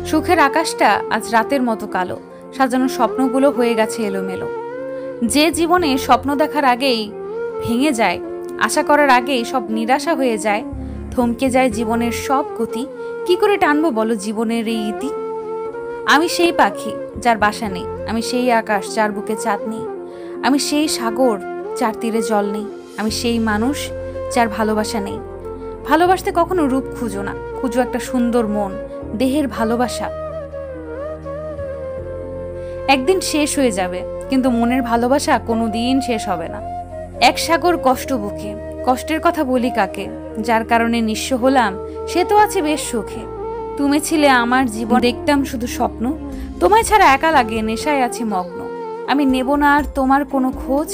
সুখের আকাশটা আজ রাতের মতো কালো, সাজানো স্বপ্নগুলো হয়ে গেছে এলোমেলো। যে জীবনে স্বপ্ন দেখার আগেই ভেঙে যায়, আশা করার আগেই সব নিরাশা হয়ে যায়, থমকে যায় জীবনের সব গতি, কি করে টানবো বলো জীবনের এই ইতি? আমি সেই পাখি যার বাসা নেই, আমি সেই আকাশ যার বুকে চাঁদ নেই, আমি সেই সাগর যার তীরে জল নেই, আমি সেই মানুষ যার ভালোবাসা নেই। ভালোবাসতে কখনো রূপ খুঁজো না, খুঁজো একটা সুন্দর মন, দেহের ভালোবাসা। একদিন শেষ হয়ে যাবে, কিন্তু মনের ভালোবাসা কোনোদিন শেষ হবে না। এক সাগর কষ্ট বুকে, কষ্টের কথা বলি কাকে? যার কারণে নিঃস্ব হলাম, সে তো আছে বেশ সুখে। তুমি ছিলে আমার জীবন, দেখতাম শুধু স্বপ্ন, তোমায় ছাড়া একা লাগে, নেশায় আছি মগ্ন। আমি নেব না আর তোমার কোনো খোঁজ,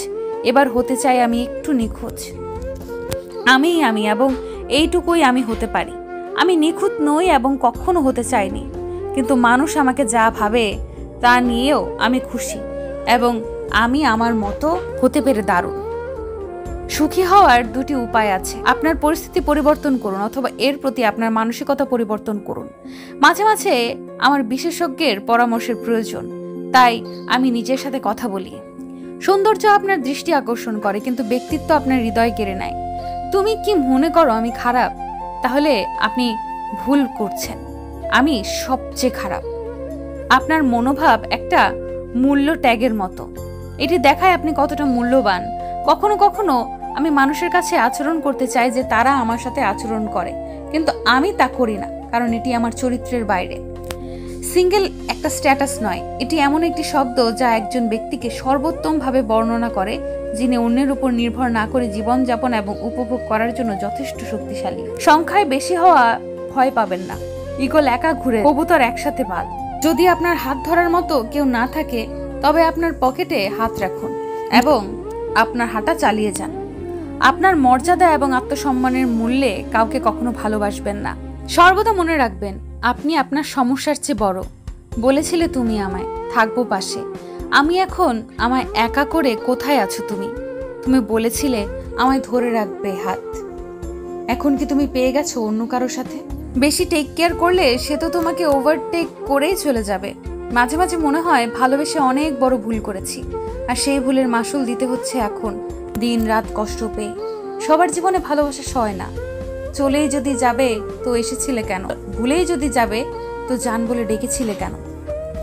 এবার হতে চাই আমি একটু নিখোঁজ। আমি এবং এইটুকুই আমি হতে পারি। আমি নিখুঁত নই এবং কখনো হতে চাইনি, কিন্তু মানুষ আমাকে যা ভাবে তা নিয়েও আমি খুশি, এবং আমি আমার মতো হতে পেরে দারুণ। সুখী হওয়ার দুটি উপায় আছে, আপনার পরিস্থিতি পরিবর্তন করুন অথবা এর প্রতি আপনার মানসিকতা পরিবর্তন করুন। মাঝে মাঝে আমার বিশেষজ্ঞের পরামর্শের প্রয়োজন, তাই আমি নিজের সাথে কথা বলি। সৌন্দর্য আপনার দৃষ্টি আকর্ষণ করে, কিন্তু ব্যক্তিত্ব আপনার হৃদয় কেড়ে নেয়। তুমি কি মনে করো আমি খারাপ? তাহলে আপনি ভুল করছেন, আমি সবচেয়ে খারাপ। আপনার মনোভাব একটা মূল্য ট্যাগের মতো, এটি দেখায় আপনি কতটা মূল্যবান। কখনো কখনো আমি মানুষের কাছে আচরণ করতে চাই যে তারা আমার সাথে আচরণ করে, কিন্তু আমি তা করি না, কারণ এটি আমার চরিত্রের বাইরে। সিঙ্গেল একটা স্ট্যাটাস নয়, এটি এমন একটি শব্দ যা একজন ব্যক্তিকে সর্বোত্তমভাবে বর্ণনা করে, যিনি অন্যের উপর নির্ভর না করে জীবনযাপন এবং উপভোগ করার জন্য যথেষ্ট শক্তিশালী। সংখ্যায় বেশি হওয়া ভয় পাবেন না, ইগল একা ঘুরে, কবুতর একসাথে পাল। যদি আপনার হাত ধরার মতো কেউ না থাকে, তবে আপনার পকেটে হাত রাখুন এবং আপনার হাঁটা চালিয়ে যান। আপনার মর্যাদা এবং আত্মসম্মানের মূল্যে কাউকে কখনো ভালোবাসবেন না। সর্বদা মনে রাখবেন, আপনি আপনার সমস্যার চেয়ে বড়। বলেছিলে তুমি আমায়, থাকবো পাশে। আমি এখন আমায় একা করে, কোথায় আছো তুমি? তুমি বলেছিলে আমায় ধরে রাখবে হাত। এখন কি তুমি পেয়ে গেছো অন্য কারোর সাথে? বেশি টেক কেয়ার করলে সে তো তোমাকে ওভারটেক করেই চলে যাবে। মাঝে মাঝে মনে হয় ভালোবেসে অনেক বড় ভুল করেছি, আর সেই ভুলের মাসুল দিতে হচ্ছে এখন, দিন রাত কষ্ট পেয়ে। সবার জীবনে ভালোবাসা সয় না। চলেই যদি যাবে তো এসেছিলে কেন? ভুলেই যদি যাবে তো জান বলে ডেকেছিলে কেন?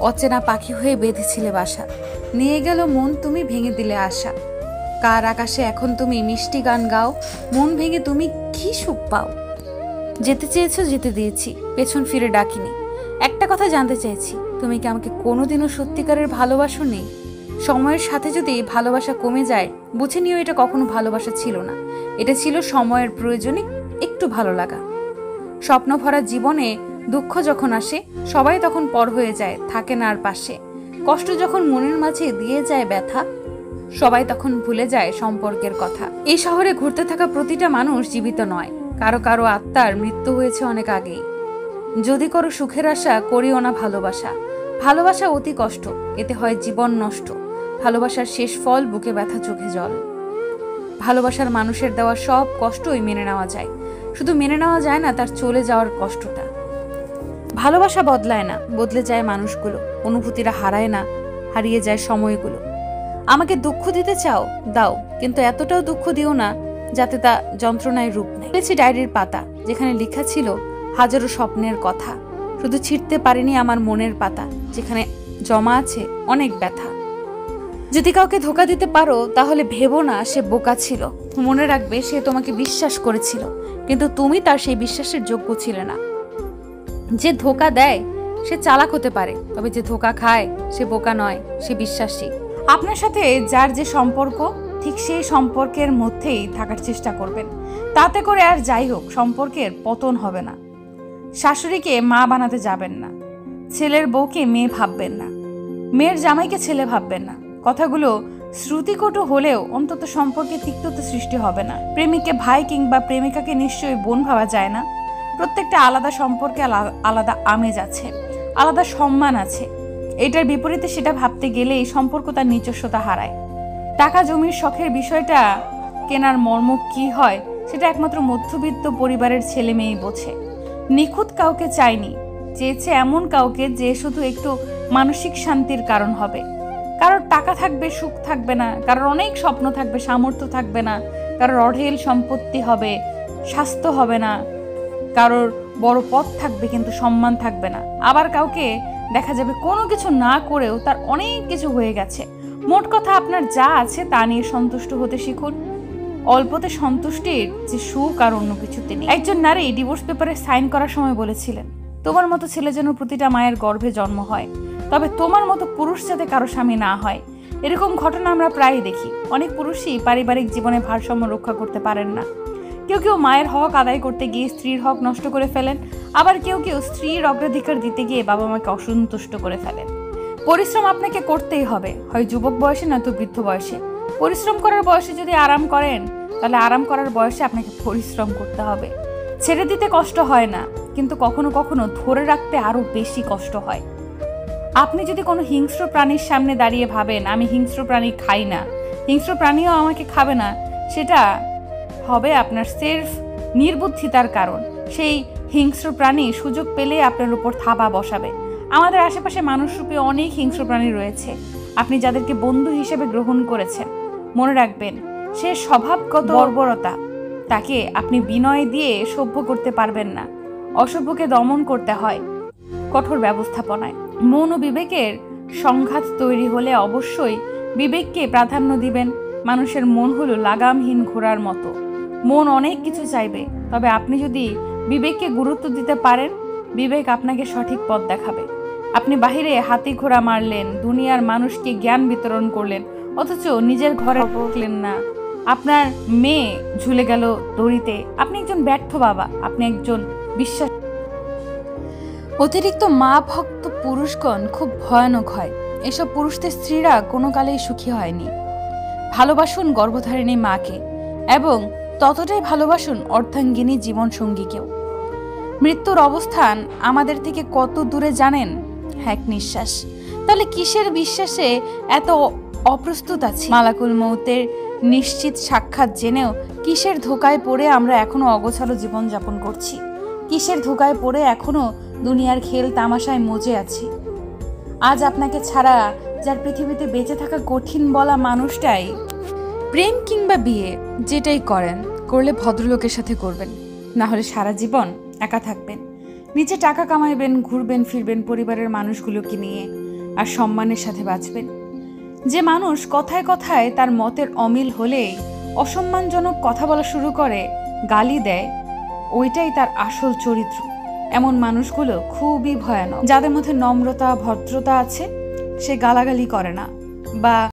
অচেনা পাখি হয়ে বেঁধেছিলে বাসা, নিয়ে গেল মন তুমি, ভেঙে দিলে আশা। কার আকাশে এখন তুমি মিষ্টি গান গাও, মন ভেঙে তুমি কি সুখ পাও? যেতে চেয়েছো, যেতে দিয়েছি, পেছন ফিরে ডাকিনি। একটা কথা জানতে চাইছি, তুমি কি আমাকে কোনোদিনও সত্যিকারের ভালোবাসো নেই? সময়ের সাথে যদি ভালোবাসা কমে যায়, বুঝে নিও এটা কখনো ভালোবাসা ছিল না, এটা ছিল সময়ের প্রয়োজনে একটু ভালো লাগা। স্বপ্ন ভরা জীবনে দুঃখ যখন আসে, সবাই তখন পর হয়ে যায়, থাকে না আর পাশে। কষ্ট যখন মনের মাঝে দিয়ে যায় ব্যথা, সবাই তখন ভুলে যায় সম্পর্কের কথা। এই শহরে ঘুরতে থাকা প্রতিটা মানুষ জীবিত নয়, কারো কারো আত্মার মৃত্যু হয়েছে অনেক আগেই। যদি করো সুখের আশা, করিও না ভালোবাসা। ভালোবাসা অতি কষ্ট, এতে হয় জীবন নষ্ট। ভালোবাসার শেষ ফল বুকে ব্যথা, চোখে জল। ভালোবাসার মানুষের দেওয়া সব কষ্টই মেনে নেওয়া যায়, শুধু মেনে নেওয়া যায় না তার চলে যাওয়ার কষ্টটা। ভালোবাসা বদলায় না, বদলে যায় মানুষগুলো। অনুভূতিরা হারায় না, হারিয়ে যায় সময়গুলো। আমাকে দুঃখ দিতে চাও, দাও, কিন্তু এতটাও দুঃখ দিও না যাতে তা যন্ত্রণায় রূপ নেয়। পেয়েছি ডায়েরির পাতা, যেখানে লেখা ছিল হাজারো স্বপ্নের কথা, শুধু ছিঁড়তে পারিনি আমার মনের পাতা, যেখানে জমা আছে অনেক ব্যথা। যদি কাউকে ধোঁকা দিতে পারো, তাহলে ভেবো না সে বোকা ছিল। মনে রাখবে সে তোমাকে বিশ্বাস করেছিল, কিন্তু তুমি তার সেই বিশ্বাসের যোগ্য ছিলে না। যে ধোঁকা দেয় সে চালাক হতে পারে, তবে যে ধোঁকা খায় সে বোকা নয়, সে বিশ্বাসী। আপনার সাথে যার যে সম্পর্ক, ঠিক সেই সম্পর্কের মধ্যেই থাকার চেষ্টা করবেন। তাতে করে আর যাই হোক, সম্পর্কের পতন হবে না। শাশুড়িকে মা বানাতে যাবেন না, ছেলের বউকে মেয়ে ভাববেন না, মেয়ের জামাইকে ছেলে ভাববেন না। কথাগুলো শ্রুতিকটু হলেও অন্তত সম্পর্কে তিক্ততা সৃষ্টি হবে না। প্রেমিককে ভাই কিংবা প্রেমিকাকে নিশ্চয়ই বোন ভাবা যায় না। প্রত্যেকটা আলাদা সম্পর্কে আলাদা আমেজ আছে, আলাদা সম্মান আছে। এটার বিপরীতে সেটা ভাবতে গেলে এই সম্পর্ক তার নিজস্বতা হারায়। টাকা জমির শখের বিষয়টা কেনার মর্ম কি হয়, সেটা একমাত্র মধ্যবিত্ত পরিবারের ছেলে মেয়ে বোঝে। নিখুঁত কাউকে চাইনি, চেয়েছে এমন কাউকে যে শুধু একটু মানসিক শান্তির কারণ হবে। কারোর টাকা থাকবে, সুখ থাকবে না, কারোর অনেক স্বপ্ন থাকবে, সামর্থ্য থাকবে না, কারোর অঢেল সম্পত্তি হবে, স্বাস্থ্য হবে না, কারোর বড় পদ থাকবে কিন্তু সম্মান থাকবে না। আবার কাউকে দেখা যাবে কোনো কিছু না করেও তার অনেক কিছু হয়ে গেছে। মোট কথা, আপনার যা আছে তা নিয়ে সন্তুষ্ট হতে শিখুন। অল্পতে সন্তুষ্টির যে সুখ আর অন্য কিছুতে নেই। একজন নারী ডিভোর্স পেপারে সাইন করার সময় বলেছিলেন, তোমার মতো ছেলে যেন প্রতিটা মায়ের গর্ভে জন্ম হয়, তবে তোমার মতো পুরুষ যাতে কারো স্বামী না হয়। এরকম ঘটনা আমরা প্রায়ই দেখি। অনেক পুরুষই পারিবারিক জীবনে ভারসাম্য রক্ষা করতে পারেন না। কেউ কেউ মায়ের হক আদায় করতে গিয়ে স্ত্রীর হক নষ্ট করে ফেলেন, আবার কেউ কেউ স্ত্রীর অগ্রাধিকার দিতে গিয়ে বাবা মাকে অসন্তুষ্ট করে ফেলেন। পরিশ্রম আপনাকে করতেই হবে, হয় যুবক বয়সে নয়তো বৃদ্ধ বয়সে। পরিশ্রম করার বয়সে যদি আরাম করেন, তাহলে আরাম করার বয়সে আপনাকে পরিশ্রম করতে হবে। ছেড়ে দিতে কষ্ট হয় না, কিন্তু কখনো কখনো ধরে রাখতে আরো বেশি কষ্ট হয়। আপনি যদি কোনো হিংস্র প্রাণীর সামনে দাঁড়িয়ে ভাবেন, আমি হিংস্র প্রাণী খাই না, হিংস্র প্রাণীও আমাকে খাবে না, সেটা হবে আপনার সির্ফ নির্বুদ্ধিতার কারণ। সেই হিংস্র প্রাণী সুযোগ পেলে আপনার উপর থাবা বসাবে। আমাদের আশেপাশে মানুষরূপী অনেক হিংস্র প্রাণী রয়েছে। আপনি যাদেরকে বন্ধু হিসেবে গ্রহণ করেছেন, মনে রাখবেন সে স্বভাবগত বর্বরতা, তাকে আপনি বিনয় দিয়ে সভ্য করতে পারবেন না। অসভ্যকে দমন করতে হয় কঠোর ব্যবস্থাপনায়। মন ও বিবেকের সংঘাত তৈরি হলে অবশ্যই বিবেককে প্রাধান্য দিবেন। মানুষের মন হলো লাগামহীন ঘোড়ার মতো, মন অনেক কিছু চাইবে, তবে আপনি যদি বিবেককে গুরুত্ব দিতে পারেন, বিবেক আপনাকে সঠিক পথ দেখাবে। আপনি বাহিরে হাতি ঘোড়া মারলেন, দুনিয়ার মানুষকে জ্ঞান বিতরণ করলেন, অথচ নিজের ঘরে ঢুকলেন না। আপনার মেয়ে ঝুলে গেল দড়িতে। আপনি একজন ব্যর্থ বাবা, আপনি একজন বিশ্বাস। অতিরিক্ত মা ভক্ত পুরুষগণ খুব ভয়ানক হয়। এসব পুরুষদের স্ত্রীরা কোনো কালেই সুখী হয়নি। ভালোবাসুন গর্ভধারিণী মাকে, এবং ততটাই ভালোবাসুন অর্ধাঙ্গিনী জীবনসঙ্গীকেও। মৃত্যুর অবস্থান আমাদের থেকে কত দূরে জানেন? এক নিঃশ্বাস। তাহলে কিসের বিশ্বাসে এত অপ্রস্তুত আছি? মালাকুল মৌতের নিশ্চিত সাক্ষাৎ জেনেও কিসের ধোকায় পড়ে আমরা এখনো অগোছালো জীবনযাপন করছি? কিসের ধোকায় পড়ে এখনো দুনিয়ার খেল তামাশায় মজে আছি? আজ আপনাকে ছাড়া যার পৃথিবীতে বেঁচে থাকা কঠিন বলা মানুষটাই। প্রেম কিংবা বিয়ে যেটাই করেন, করলে ভদ্রলোকের সাথে করবেন, না হলে সারা জীবন একা থাকবেন। নিচে টাকা কামাইবেন, ঘুরবেন ফিরবেন পরিবারের মানুষগুলোকে নিয়ে, আর সম্মানের সাথে বাঁচবেন। যে মানুষ কথায় কথায় তার মতের অমিল হলেই অসম্মানজনক কথা বলা শুরু করে, গালি দেয়, ওইটাই তার আসল চরিত্র। এমন মানুষগুলো খুবই ভয়ানক। যাদের মধ্যে নম্রতা ভদ্রতা আছে, সে গালাগালি করে না বা